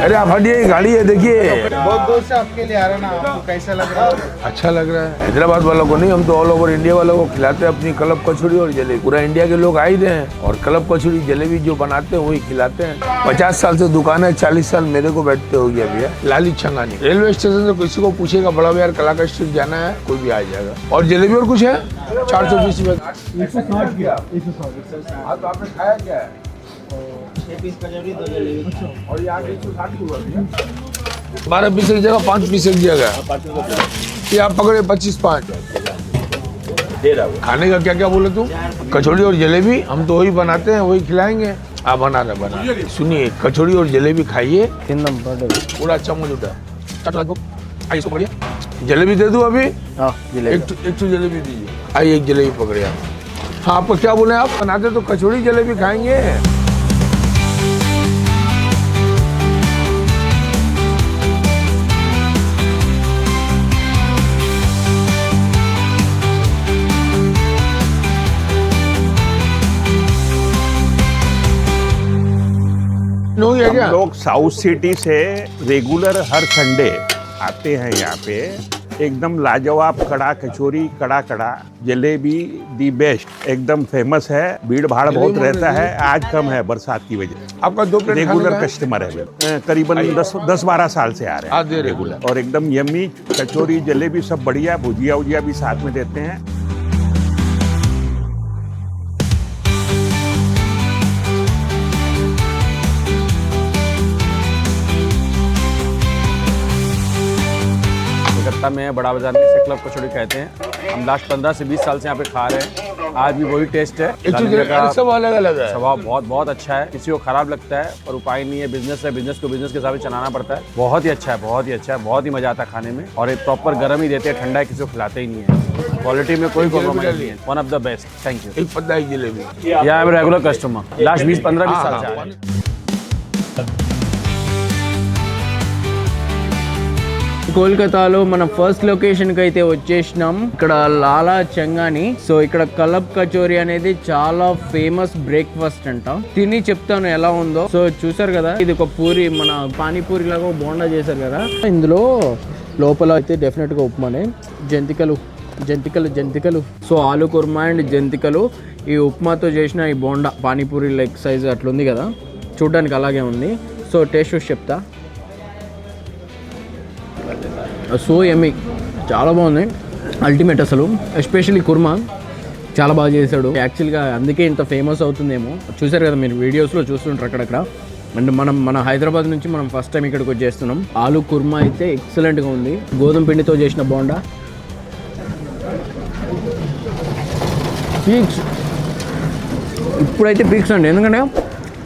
अरे आप हटिए, गाड़ी है देखिए। बहुत दूर से आपके लिए आ रहा ना, आपको कैसा लग रहा है? अच्छा लग रहा है। हैदराबाद वालों को नहीं, हम तो ऑल ओवर इंडिया वालों को खिलाते हैं अपनी कलब कचौड़ी और जलेबी। पूरा इंडिया के लोग आए हैं और कलब कचौड़ी जलेबी जो बनाते हैं वही खिलाते हैं। 50 साल से दुकान है, 40 साल मेरे को बैठते हो गया भैया। लाली छंगानी रेलवे स्टेशन से किसी को पूछेगा बड़ा भैया कलाकार स्ट्रीट जाना है, कोई भी आ जाएगा। और जलेबी और कुछ है 420 रुपए। 160 किया। तो आपने खाया क्या है? 6 पीस कचौड़ी 2 जलेबी। और यहाँ 160 की हुआ भैया। 12 पीस की जगह 5 पीस दिया गया। ये आप पकड़े 25-5 दे रहा हूँ। खाने का क्या क्या बोले तू? कचौड़ी और जलेबी हम तो वही बनाते हैं, वही खिलाएंगे। आप बना रहे सुनिए, कचौड़ी और जलेबी खाइए, 3 नंबर पूरा चम्मच उठा। आइए पकड़िए, जलेबी दे दूँ अभी? हाँ एक तो जलेबी दीजिए। आइए एक जलेबी पकड़िए आप। हाँ आपको क्या बोले, आप बनाते तो कचौड़ी जलेबी खाएंगे। हम लोग साउथ सिटी से रेगुलर हर संडे आते हैं यहाँ पे। एकदम लाजवाब कड़ा कचौरी, कड़ा जलेबी दी बेस्ट, एकदम फेमस है। भीड़ भाड़ बहुत रहता है, आज कम है बरसात की वजह। आपका 2 प्लेट रेगुलर कस्टमर है, करीबन 10-12 साल से आ रहे हैं रेगुलर। और एकदम यम्मी कचौरी जलेबी सब बढ़िया, भुजिया उजिया भी साथ में देते हैं। में बड़ा बाजार में इसे क्लब कचौड़ी कहते हैं। हम लास्ट 15 से 20 साल से यहाँ पे खा रहे हैं। आज भी वही टेस्ट है। सब अलग अलग है, स्वभाव बहुत अच्छा है। किसी को खराब लगता है पर उपाय नहीं है, बिजनेस है, बिजनेस को बिजनेस के हिसाब से चलाना पड़ता है। बहुत ही अच्छा है, बहुत ही अच्छा है, बहुत ही मजा आता है खाने में। और ये प्रॉपर गर्म ही देते हैं, ठंडा किसी को खिलाते ही नहीं है। क्वालिटी में कोई कॉम्प्रोमाइज नहीं है, one of the best. Thank you. एक पत्ता एक जलेबी। यहाँ I am regular customer, last 15-20 साल से आ रहे हैं। కోల్కతాలో మన ఫస్ట్ లొకేషన్ కి అయితే వచ్చేసినాం. ఇక్కడ లాలా చంగాని. సో ఇక్కడ కలబ్ కచోరీ అనేది చాలా ఫేమస్ బ్రేక్ఫాస్ట్ అంట. తిని చెప్తాను ఎలా ఉందో. సో చూసారు కదా, ఇది ఒక పూరి, మన పానీపూరి లాగా బోండా చేశారు కదా. ఇందులో లోపల అయితే డెఫినెట్ గా ఉప్మానే, జంతికలు. సో ఆలు కుర్మా అండ్ జంతికలు, ఈ ఉప్మాతో చేసిన ఈ బోండా పానీపూరి లెగ్ సైజ్ అట్లుంది కదా, చూడడానికి అలాగే ఉంది. సో టేస్ట్ చూసి చెప్తా. సో యమ్మీ, చాలా బాగుంది, అల్టిమేట్ అసలు. ఎస్పెషల్లీ కుర్మా చాలా బాగా చేశాడు. యాక్చువల్గా అందుకే ఇంత ఫేమస్ అవుతుందేమో. చూసారు కదా మీరు, వీడియోస్లో చూస్తుంటారు అక్కడక్కడ. అండ్ మన హైదరాబాద్ నుంచి మనం ఫస్ట్ టైం ఇక్కడికి వచ్చేస్తున్నాం. ఆలు కుర్మా అయితే ఎక్సలెంట్గా ఉంది. గోధుమ పిండితో చేసిన బోండా పీక్స్. ఇప్పుడైతే పీక్స్ అండి, ఎందుకంటే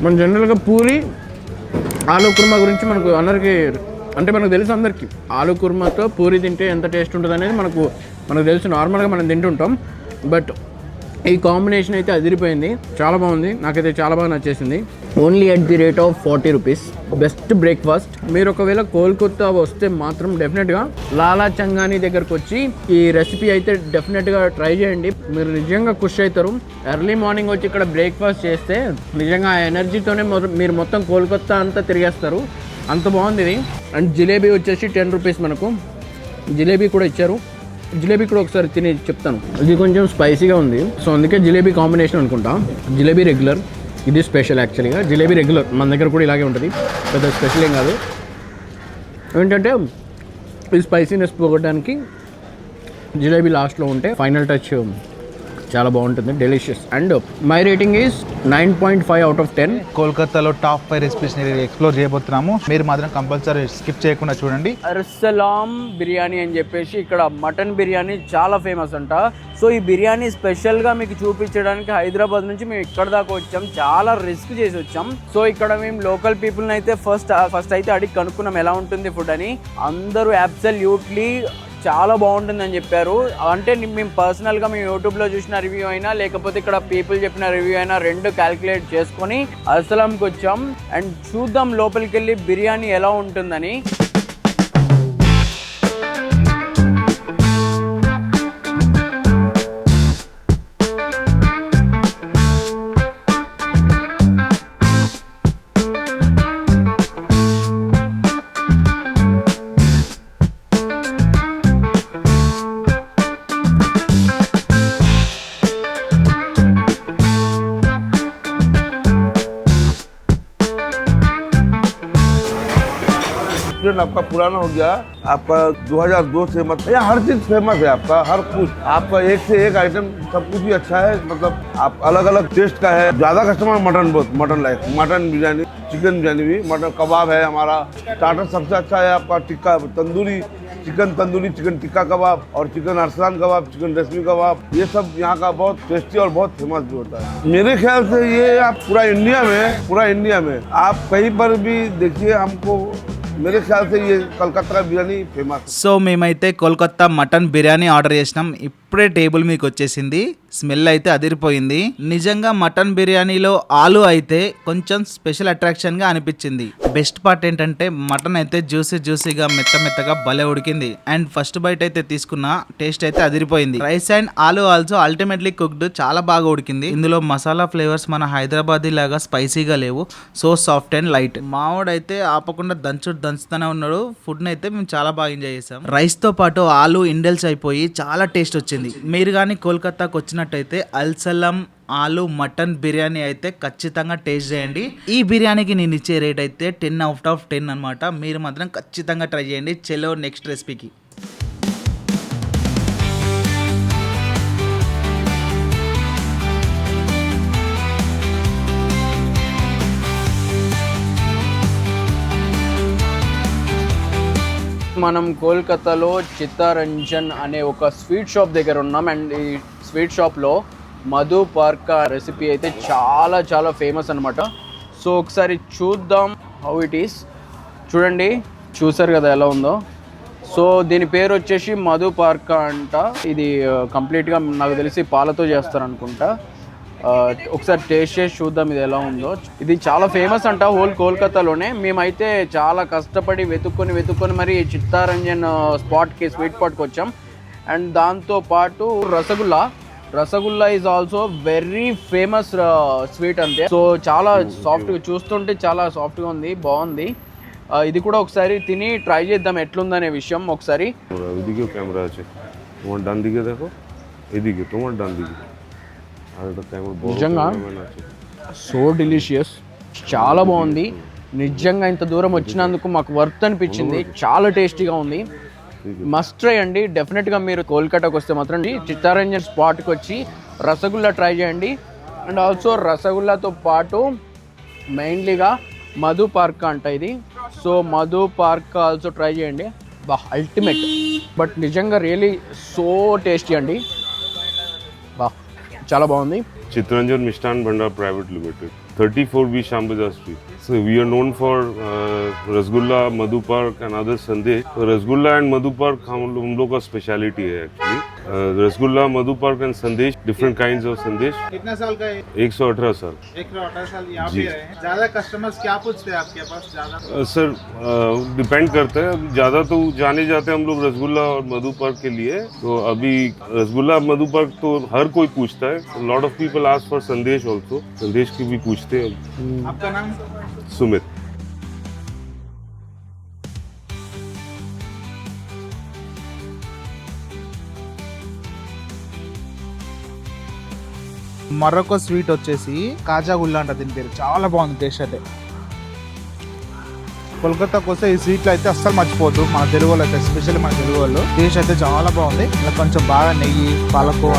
మన జనరల్గా పూరి ఆలు కుర్మా గురించి మనకు అందరికీ అంటే మనకు తెలుసు, అందరికీ ఆలు కుర్మాతో పూరి తింటే ఎంత టేస్ట్ ఉంటుంది అనేది మనకు తెలుసు. నార్మల్గా మనం తింటుంటాం, బట్ ఈ కాంబినేషన్ అయితే అదిరిపోయింది. చాలా బాగుంది, నాకైతే చాలా బాగా నచ్చేసింది. Only at the rate of 40 rupees. Best breakfast. మీరు ఒకవేళ కోల్కతా వస్తే మాత్రం డెఫినెట్గా లాలా చంగాని దగ్గరకు వచ్చి ఈ రెసిపీ అయితే డెఫినెట్గా ట్రై చేయండి. మీరు నిజంగా ఖుషి అవుతారు. ఎర్లీ మార్నింగ్ వచ్చి ఇక్కడ బ్రేక్ఫాస్ట్ చేస్తే నిజంగా ఆ ఎనర్జీతోనే మీరు మొత్తం కోల్కతా అంతా తిరిగేస్తారు, అంత బాగుంది ఇది. అండ్ జిలేబీ వచ్చేసి 10 రూపీస్ మనకు జిలేబీ కూడా ఇచ్చారు. జిలేబీ కూడా ఒకసారి తిని చెప్తాను. ఇది కొంచెం స్పైసీగా ఉంది, సో అందుకే జిలేబీ కాంబినేషన్ అనుకుంటా. జిలేబీ రెగ్యులర్, ఇది స్పెషల్. యాక్చువల్గా జిలేబీ రెగ్యులర్ మన దగ్గర కూడా ఇలాగే ఉంటుంది, పెద్ద స్పెషల్ ఏం కాదు. ఏంటంటే ఈ స్పైసీనెస్ పోగొట్టడానికి జిలేబీ లాస్ట్లో ఉంటే ఫైనల్ టచ్ చాలా బాగుంటుంది, delicious. And my rating is 9.5 out of 10. కోల్కతాలో టాప్ 5 రెసిపీస్ ఎక్స్ప్లోర్ చేయబోతున్నాము. మీరు మాత్రం కంపల్సరీ స్కిప్ చేయకుండా చూడండి. అర్సలాం బిర్యానీ అని చెప్పేసి ఇక్కడ మటన్ బిర్యానీ చాలా ఫేమస్ అంట. సో ఈ బిర్యానీ స్పెషల్గా మీకు చూపించడానికి హైదరాబాద్ నుంచి మేము ఇక్కడ దాకా వచ్చాం. చాలా రిస్క్ చేసి వచ్చాం. సో ఇక్కడ మేము లోకల్ పీపుల్ని అయితే ఫస్ట్ అయితే అడిగి కనుక్కున్నాం ఎలా ఉంటుంది ఫుడ్ అని. అందరూ అబ్సల్యూట్లీ చాలా బాగుంటుందని చెప్పారు. అంటే మేము పర్సనల్గా మేము యూట్యూబ్లో చూసిన రివ్యూ అయినా లేకపోతే ఇక్కడ పీపుల్ చెప్పిన రివ్యూ అయినా రెండు క్యాలిక్యులేట్ చేసుకొని అర్సలాంకి వచ్చాం. అండ్ చూద్దాం లోపలికి వెళ్ళి బిర్యానీ ఎలా ఉంటుందని. रेस्टोरेंट आपका पुराना हो गया, आपका 2002 से मतलब यहाँ हर चीज फेमस है, आपका हर कुछ, आपका एक से एक आइटम सब कुछ भी अच्छा है, मतलब आप अलग अलग टेस्ट का है। ज्यादा कस्टमर मटन, बहुत mutton like, mutton biryani, chicken biryani भी, मटन कबाब है हमारा। स्टार्टर सबसे अच्छा है आपका टिक्का तंदूरी, चिकन टिक्का कबाब और चिकन अरसलान कबाब, चिकन रेशमी कबाब, ये सब यहाँ का बहुत टेस्टी और बहुत फेमस भी होता है। मेरे ख्याल से ये आप पूरा इंडिया में आप कहीं पर भी देखिए हमको, मेरे ख्याल से ये कलकत्ता का बिरयानी फेमस। సో మేమైతే కోల్కతా మటన్ బిర్యానీ ఆర్డర్ చేసినాం. ఇప్పుడే టేబుల్ మీకు వచ్చేసింది. స్మెల్ అయితే అదిరిపోయింది. నిజంగా మటన్ బిర్యానీలో ఆలు అయితే కొంచెం స్పెషల్ అట్రాక్షన్ గా అనిపించింది. బెస్ట్ పార్ట్ ఏంటంటే మటన్ అయితే జ్యూసీగా మెత్తగా భలే ఉడికింది. అండ్ ఫస్ట్ బైట్ అయితే తీసుకున్న టేస్ట్ అయితే అదిరిపోయింది. రైస్ అండ్ ఆలు ఆల్సో అల్టిమేట్లీ కుక్డ్, చాలా బాగా ఉడికింది. ఇందులో మసాలా ఫ్లేవర్స్ మన హైదరాబాదీ లాగా స్పైసీగా లేవు, సో సాఫ్ట్ అండ్ లైట్. మావాడైతే ఆపకుండా దంచుతూనే ఉన్నాడు. ఫుడ్ అయితే మేము చాలా బాగా ఎంజాయ్ చేసాం. రైస్ తో పాటు ఆలు ఇండల్స్ అయిపోయి చాలా టేస్ట్ వచ్చింది. మీరు కానీ కోల్కతాకు వచ్చినట్టయితే అల్సలం ఆలు మటన్ బిర్యానీ అయితే ఖచ్చితంగా టేస్ట్ చేయండి. ఈ బిర్యానీకి నేను ఇచ్చే రేట్ అయితే 10/10 అనమాట. మీరు మాత్రం ఖచ్చితంగా ట్రై చేయండి. చలో నెక్స్ట్ రెసిపీకి. మనం కోల్కతాలో చిత్తరంజన్ అనే ఒక స్వీట్ షాప్ దగ్గర ఉన్నాం. అండ్ ఈ స్వీట్ షాప్లో మధు పార్కా రెసిపీ అయితే చాలా ఫేమస్ అనమాట. సో ఒకసారి చూద్దాం హౌ ఇట్ ఈస్. చూడండి, చూసారు కదా ఎలా ఉందో. సో దీని పేరు వచ్చేసి మధు పార్కా అంట. ఇది కంప్లీట్గా నాకు తెలిసి పాలతో చేస్తారు అనుకుంటా. ఒకసారి టేస్ట్ చేసి చూద్దాం ఇది ఎలా ఉందో. ఇది చాలా ఫేమస్ అంట హోల్ కోల్కతాలోనే. మేమైతే చాలా కష్టపడి వెతుక్కొని మరి చిత్తారంజన్ స్పాట్కి, స్వీట్ స్పాట్కి వచ్చాం. అండ్ దాంతోపాటు rasgulla is also very famous sweet అంతే. సో చాలా సాఫ్ట్గా, చూస్తుంటే చాలా సాఫ్ట్గా ఉంది, బాగుంది. ఇది కూడా ఒకసారి తిని ట్రై చేద్దాం ఎట్లుందనే విషయం ఒకసారి. కెమెరా আছে তোমার ডান দিকে দেখো, এদিকে তোমার ডান দিকে నిజంగా సో డెలిషియస్, చాలా బాగుంది. నిజంగా ఇంత దూరం వచ్చినందుకు మాకు వర్త్ అనిపించింది. చాలా టేస్టీగా ఉంది. మస్ట్ ట్రై అండి. డెఫినెట్గా మీరు కోల్కతాకు వస్తే మాత్రం చిత్తారంజన్ స్పాట్కి వచ్చి రసగుల్లా ట్రై చేయండి. అండ్ ఆల్సో రసగుల్లాతో పాటు మెయిన్లీగా మధు పార్కా అంట ఇది. సో మధు పార్కా ఆల్సో ట్రై చేయండి. బా అల్టిమేట్, బట్ నిజంగా రియలీ సో టేస్టీ అండి. బా చాలా బాగుంది. Chittaranjan Mishtan Bhandar Private Limited, 34B Shambhaja Street. So we are known for Rasgulla, Madhu Park and other sandesh. So Rasgulla and Madhu Park हम लोग का स्पेशलिटी है actually. Rasgulla, Madhu park and संदेश, different kinds of संदेश. कितना साल का है? 118 साल. 118 साल यहाँ पे रहे हैं. ज्यादा कस्टमर्स क्या पूछते हैं आपके पास? ज्यादा सर डिपेंड करता है. ज़्यादा तो जाने जाते हैं हम लोग रसगुल्ला और मधु पार्क के लिए. तो अभी रसगुल्ला, मधु पार्क तो हर कोई पूछता है. Lot of people ask for संदेश ऑल्सो. संदेश की भी पूछते हैं. आपका नाम? सुमित. మరొక స్వీట్ వచ్చేసి కాజా గుల్లా అంట దీని పేరు. చాలా బాగుంది టేస్ట్ అయితే. కోల్కతాకు వస్తే ఈ స్వీట్లు అయితే అస్సలు మర్చిపోద్దు. మన తెలుగు వాళ్ళు అయితే, ఎస్పెషల్లీ మన తెలుగు వాళ్ళు. టేస్ట్ అయితే చాలా బాగుంది. ఇలా కొంచెం బాగా నెయ్యి, పాలకోవ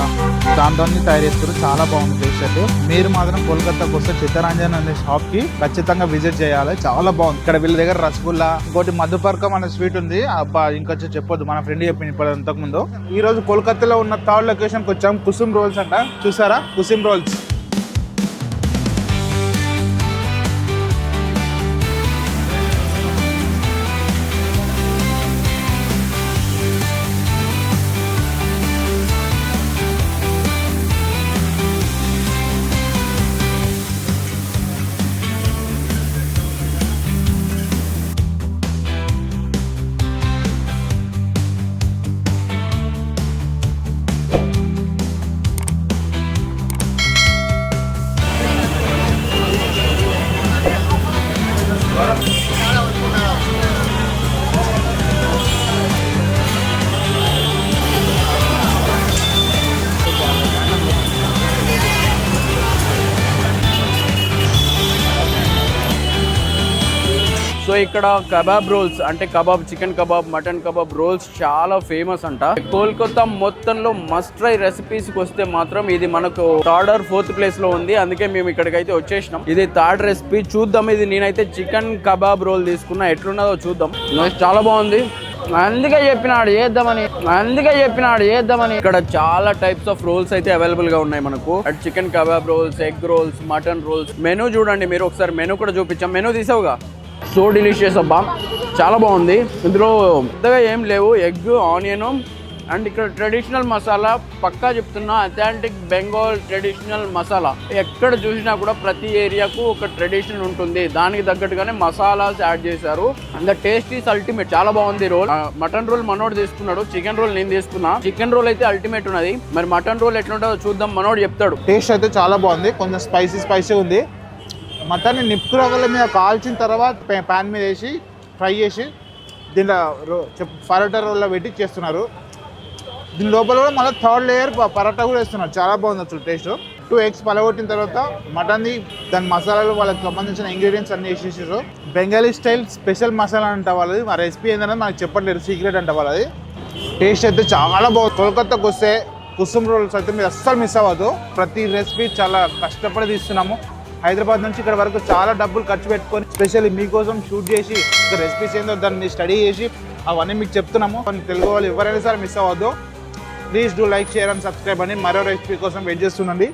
దాంతో తయారు చేస్తారు. చాలా బాగుంది టేస్ట్ అయితే. మీరు మాత్రం కోల్కతాకు వస్తే చిత్తరంజన్ అనే షాప్ కి ఖచ్చితంగా విజిట్ చేయాలి. చాలా బాగుంది. ఇక్కడ వీళ్ళ దగ్గర రసగుల్లా, ఇంకోటి మధుపర్కం అనే స్వీట్ ఉంది. అబ్బా ఇంకొచ్చి చెప్పొద్దు, మన ఫ్రెండ్ చెప్పింది ఇప్పుడు ఇంతకు ముందు. ఈ రోజు కోల్కతాలో ఉన్న థర్డ్ లొకేషన్ కి వచ్చాం. కుసుమ్ రోల్స్ అంట. చూసారా కుసుమ్ రోల్స్? ఇక్కడ కబాబ్ రోల్స్ అంటే kebab, chicken kebab, mutton kebab rolls చాలా ఫేమస్ అంట. కోల్కతా మొత్తంలో మస్ట్ ట్రై రెసిపీస్ కి వస్తే మాత్రం ఇది మనకు థర్డ్ ఆర్ ఫోర్త్ ప్లేస్ లో ఉంది. అందుకే మేము ఇక్కడికైతే వచ్చేసినాం. ఇది థర్డ్ రెసిపీ. చూద్దాం. ఇది నేనైతే చికెన్ కబాబ్ రోల్ తీసుకున్నా, ఎట్లున్నదో చూద్దాం. చాలా బాగుంది. అందుకే చెప్పినాడు చేద్దామని. ఇక్కడ చాలా టైప్స్ ఆఫ్ రోల్స్ అయితే అవైలబుల్ గా ఉన్నాయి మనకు. Chicken kebab rolls, egg rolls, mutton rolls. Menu చూడండి మీరు ఒకసారి. మెనూ కూడా చూపించాం. మెనూ తీసావుగా. సో డిలీషియస్ అబ్బా, చాలా బాగుంది. ఇందులో పెద్దగా ఏం లేవు. ఎగ్, ఆనియన్ అండ్ ఇక్కడ ట్రెడిషనల్ మసాలా. పక్కా చెప్తున్నా, అథెంటిక్ బెంగాల్ ట్రెడిషనల్ మసాలా. ఎక్కడ చూసినా కూడా ప్రతి ఏరియాకు ఒక ట్రెడిషన్ ఉంటుంది. దానికి తగ్గట్టుగానే మసాలాస్ యాడ్ చేశారు. And the taste is ultimate. చాలా బాగుంది రోల్. మటన్ రోల్ మనోడు తీసుకున్నాడు, చికెన్ రోల్ నేను తీసుకున్నా. చికెన్ రోల్ అయితే అల్టిమేట్ ఉన్నది. మరి మటన్ రోల్ ఎట్లుంటుందో చూద్దాం, మనోడు చెప్తాడు. టేస్ట్ అయితే చాలా బాగుంది. కొంచెం స్పైసీ ఉంది. మటన్ నిప్పు రవ్వల మీద కాల్చిన తర్వాత ప్యాన్ మీద వేసి ఫ్రై చేసి దీంట్లో పరోటా రోల్లో పెట్టి చేస్తున్నారు. దీని లోపల కూడా మళ్ళీ థర్డ్ లేయర్ పరోటా కూడా వేస్తున్నారు. చాలా బాగుంది అసలు టేస్ట్. 2 eggs పలగొట్టిన తర్వాత మటన్ది దాని మసాలాలు వాళ్ళకి సంబంధించిన ఇంగ్రీడియంట్స్ అన్ని వేసేసారు. బెంగాలీ స్టైల్ స్పెషల్ మసాలా అంట వాళ్ళది. మా రెసిపీ ఏంటంటే మనకు చెప్పట్లేదు, సీక్రెట్ అంట వాళ్ళది. టేస్ట్ అయితే చాలా బాగుంది. కోల్కతాకు వస్తే కుసుమ్ రోల్స్ అయితే మీరు అస్సలు మిస్ అవ్వదు. ప్రతి రెసిపీ చాలా కష్టపడి తీస్తున్నాము. హైదరాబాద్ నుంచి ఇక్కడ వరకు చాలా డబ్బులు ఖర్చు పెట్టుకొని స్పెషల్లీ మీకోసం షూట్ చేసి ఇక్కడ రెసిపీస్ ఏందో దాన్ని స్టడీ చేసి అవన్నీ మీకు చెప్తున్నాము. తెలుగు వాళ్ళు ఎవరైనా సరే మిస్ అవ్వద్దు. Please do like, share and subscribe అని. మరో రెసిపీ కోసం వెయిట్ చేస్తుండండి.